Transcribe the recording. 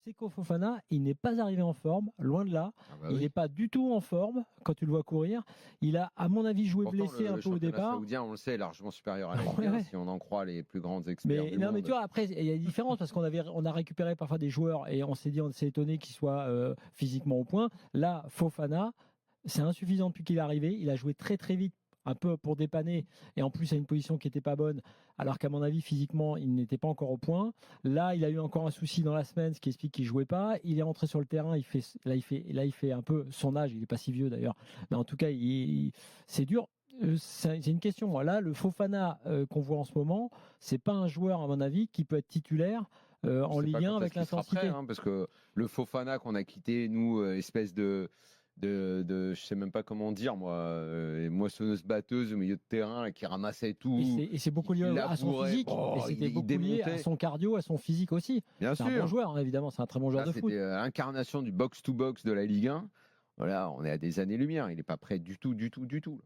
Seko Fofana, il n'est pas arrivé en forme, loin de là. Ah bah Il oui. n'est pas du tout en forme quand tu le vois courir. Il a, à mon avis, joué Pourtant, blessé le un peu au championnat départ. saoudien, on le sait, est largement supérieur à la Ouais, Ligue 1, ouais. si on en croit les plus grands experts Mais du non, monde. mais tu vois, après, il y a une différence parce on a récupéré parfois des joueurs et on s'est dit, on s'est étonné qu'ils soient physiquement au point. Là, Fofana, c'est insuffisant depuis qu'il est arrivé. Il a joué très très vite, un peu pour dépanner, et en plus à une position qui n'était pas bonne, alors qu'à mon avis, physiquement, il n'était pas encore au point. Là, il a eu encore un souci dans la semaine, ce qui explique qu'il jouait pas. Il est rentré sur le terrain, il fait un peu son âge. Il est pas si vieux d'ailleurs, mais en tout cas, c'est dur. C'est une question. Moi, là, le Fofana qu'on voit en ce moment, c'est pas un joueur, à mon avis, qui peut être titulaire en Je sais Ligue pas 1 quand avec est-ce qu'il sera prêt, l'intensité. hein, parce que le Fofana qu'on a quitté, nous, espèce je sais même pas comment dire, moi, moissonneuse batteuse au milieu de terrain et qui ramassait tout, Et c'est beaucoup qui lié à son labourait, physique. Et c'était il beaucoup lié à démontait. son cardio, à son physique aussi. Bien C'est un bon sûr. joueur, hein, évidemment. C'est un très bon joueur Là, de foot. c'était l'incarnation du box-to-box de la Ligue 1. Voilà, on est à des années-lumière. Il n'est pas prêt du tout, du tout, du tout.